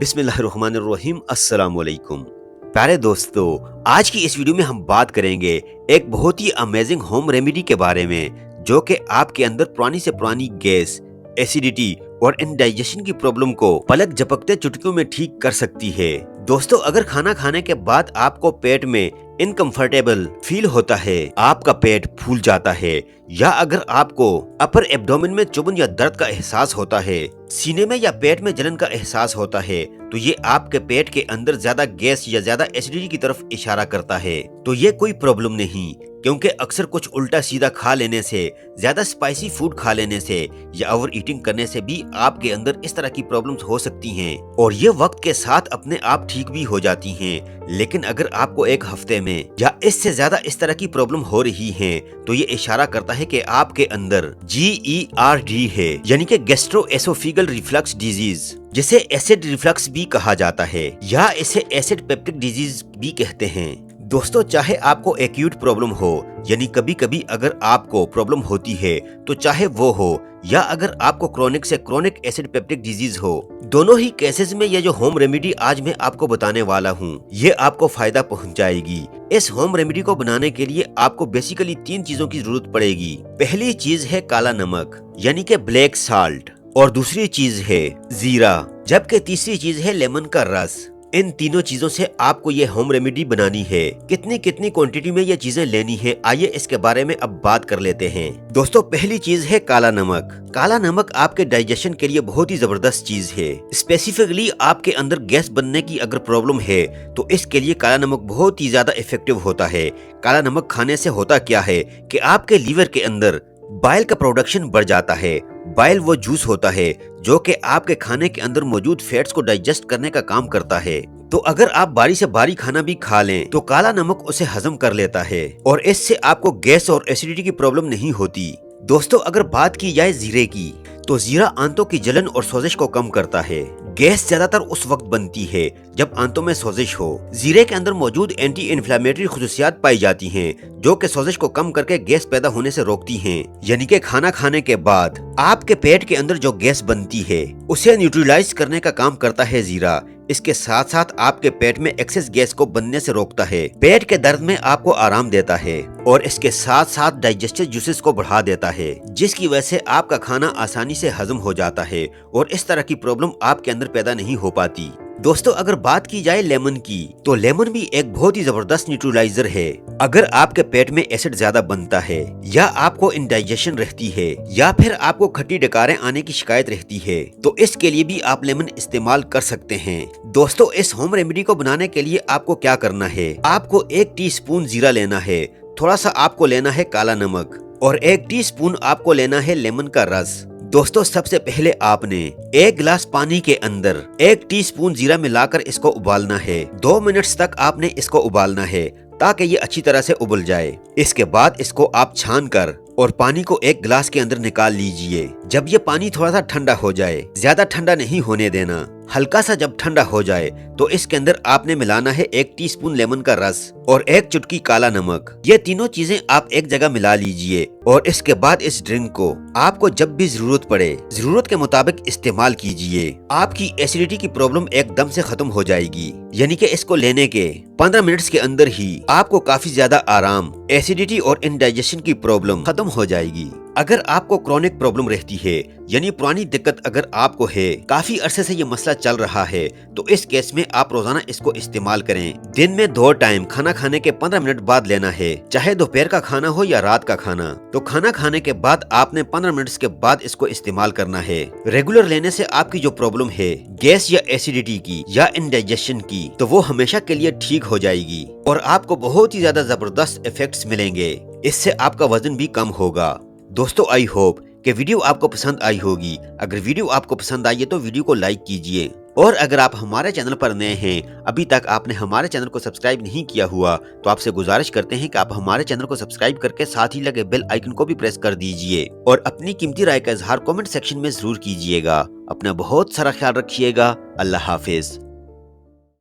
बिस्मिल्लाहिर्रहमानिर्रहीम। अस्सलाम वालेकुम। प्यारे दोस्तों, आज की इस वीडियो में हम बात करेंगे एक बहुत ही अमेजिंग होम रेमेडी के बारे में, जो कि आपके अंदर पुरानी से पुरानी गैस, एसिडिटी और इंडाइजेशन की प्रॉब्लम को पलक झपकते चुटकियों में ठीक कर सकती है। दोस्तों, अगर खाना खाने के बाद आपको पेट में इनकम्फर्टेबल फील होता है, आपका पेट फूल जाता है, या अगर आपको अपर एब्डोमेन में चुभन या दर्द का एहसास होता है, सीने में या पेट में जलन का एहसास होता है, तो ये आपके पेट के अंदर ज्यादा गैस या ज्यादा एसिडिटी की तरफ इशारा करता है। तो ये कोई प्रॉब्लम नहीं, क्योंकि अक्सर कुछ उल्टा सीधा खा लेने से, ज्यादा स्पाइसी फूड खा लेने से या ओवर ईटिंग करने से भी आपके अंदर इस तरह की प्रॉब्लम्स हो सकती हैं, और ये वक्त के साथ अपने आप ठीक भी हो जाती हैं। लेकिन अगर आपको एक हफ्ते में या इससे ज्यादा इस तरह की प्रॉब्लम हो रही है, तो ये इशारा करता है कि आपके अंदर GERD है, यानी कि गैस्ट्रोएसोफेगल रिफ्लक्स डिजीज, जिसे एसिड रिफ्लक्स भी कहा जाता है, या इसे एसिड पेप्टिक डिजीज भी कहते हैं। दोस्तों, चाहे आपको एक्यूट प्रॉब्लम हो, यानी कभी कभी अगर आपको प्रॉब्लम होती है, तो चाहे वो हो, या अगर आपको क्रोनिक से क्रोनिक एसिड पेप्टिक डिजीज हो, दोनों ही केसेस में ये जो होम रेमेडी आज मैं आपको बताने वाला हूँ, ये आपको फायदा पहुँचाएगी। इस होम रेमेडी को बनाने के लिए आपको बेसिकली 3 चीजों की जरूरत पड़ेगी। पहली चीज है काला नमक, यानी कि ब्लैक साल्ट, और दूसरी चीज है जीरा, जबकि तीसरी चीज है लेमन का रस। इन तीनों चीजों से आपको ये होम रेमेडी बनानी है। कितनी कितनी क्वांटिटी में ये चीजें लेनी है, आइए इसके बारे में अब बात कर लेते हैं। दोस्तों, पहली चीज है काला नमक। काला नमक आपके डाइजेशन के लिए बहुत ही जबरदस्त चीज है। स्पेसिफिकली आपके अंदर गैस बनने की अगर प्रॉब्लम है, तो इसके लिए काला नमक बहुत ही ज्यादा इफेक्टिव होता है। काला नमक खाने से होता क्या है कि आपके लीवर के अंदर बाइल का प्रोडक्शन बढ़ जाता है। बाइल वो जूस होता है जो कि आपके खाने के अंदर मौजूद फैट्स को डाइजेस्ट करने का काम करता है। तो अगर आप बारी से बारी खाना भी खा लें, तो काला नमक उसे हजम कर लेता है, और इससे आपको गैस और एसिडिटी की प्रॉब्लम नहीं होती। दोस्तों, अगर बात की जाए जीरे की, तो जीरा आंतों की जलन और सोजिश को कम करता है। गैस ज्यादातर उस वक्त बनती है जब आंतों में सोजिश हो। जीरे के अंदर मौजूद एंटी इन्फ्लेमेटरी खुसूसियात पाई जाती हैं, जो कि सोजिश को कम करके गैस पैदा होने से रोकती हैं। यानी कि खाना खाने के बाद आपके पेट के अंदर जो गैस बनती है, उसे न्यूट्रलाइज करने का काम करता है जीरा। इसके साथ साथ आपके पेट में एक्सेस गैस को बनने से रोकता है, पेट के दर्द में आपको आराम देता है, और इसके साथ साथ डाइजेस्टिव जूसेस को बढ़ा देता है, जिसकी वजह से आपका खाना आसानी से हजम हो जाता है, और इस तरह की प्रॉब्लम आपके अंदर पैदा नहीं हो पाती। दोस्तों, अगर बात की जाए लेमन की, तो लेमन भी एक बहुत ही जबरदस्त न्यूट्रलाइजर है। अगर आपके पेट में एसिड ज्यादा बनता है, या आपको इंडाइजेशन रहती है, या फिर आपको खट्टी डकारें आने की शिकायत रहती है, तो इसके लिए भी आप लेमन इस्तेमाल कर सकते हैं। दोस्तों, इस होम रेमेडी को बनाने के लिए आपको क्या करना है, आपको 1 टीस्पून जीरा लेना है, थोड़ा सा आपको लेना है काला नमक, और 1 टीस्पून आपको लेना है लेमन का रस। दोस्तों, सबसे पहले आपने 1 गिलास पानी के अंदर 1 टीस्पून जीरा मिलाकर इसको उबालना है। 2 मिनट्स तक आपने इसको उबालना है, ताकि ये अच्छी तरह से उबल जाए। इसके बाद इसको आप छान कर और पानी को 1 गिलास के अंदर निकाल लीजिए। जब ये पानी थोड़ा सा ठंडा हो जाए, ज्यादा ठंडा नहीं होने देना, हल्का सा जब ठंडा हो जाए, तो इसके अंदर आपने मिलाना है 1 टीस्पून लेमन का रस और 1 चुटकी काला नमक। ये तीनों चीजें आप एक जगह मिला लीजिए, और इसके बाद इस ड्रिंक को आपको जब भी जरूरत पड़े, जरूरत के मुताबिक इस्तेमाल कीजिए। आपकी एसिडिटी की प्रॉब्लम एकदम से खत्म हो जाएगी। यानी कि इसको लेने के 15 मिनट्स के अंदर ही आपको काफी ज्यादा आराम, एसिडिटी और इंडाइजेशन की प्रॉब्लम खत्म हो जाएगी। अगर आपको क्रोनिक प्रॉब्लम रहती है, यानी पुरानी दिक्कत अगर आपको है, काफी अरसे से ये मसला चल रहा है, तो इस केस में आप रोजाना इसको इस्तेमाल करें। दिन में 2 टाइम खाना खाने के 15 मिनट बाद लेना है, चाहे दोपहर का खाना हो या रात का खाना। तो खाना खाने के बाद आपने 15 मिनट्स के बाद इसको इस्तेमाल करना है। रेगुलर लेने से आपकी जो प्रॉब्लम है, गैस या एसिडिटी की या इंडाइजेशन की, तो वो हमेशा के लिए ठीक हो जाएगी, और आपको बहुत ही ज्यादा जबरदस्त इफेक्ट्स मिलेंगे। इससे आपका वजन भी कम होगा। दोस्तों, आई होप कि वीडियो आपको पसंद आई होगी। अगर वीडियो आपको पसंद आई है तो वीडियो को लाइक कीजिए, और अगर आप हमारे चैनल पर नए हैं, अभी तक आपने हमारे चैनल को सब्सक्राइब नहीं किया हुआ, तो आपसे गुजारिश करते हैं कि आप हमारे चैनल को सब्सक्राइब करके साथ ही लगे बेल आइकन को भी प्रेस कर दीजिए, और अपनी कीमती राय का इजहार कमेंट सेक्शन में जरूर कीजिएगा। अपना बहुत सारा ख्याल रखिएगा। अल्लाह हाफिज।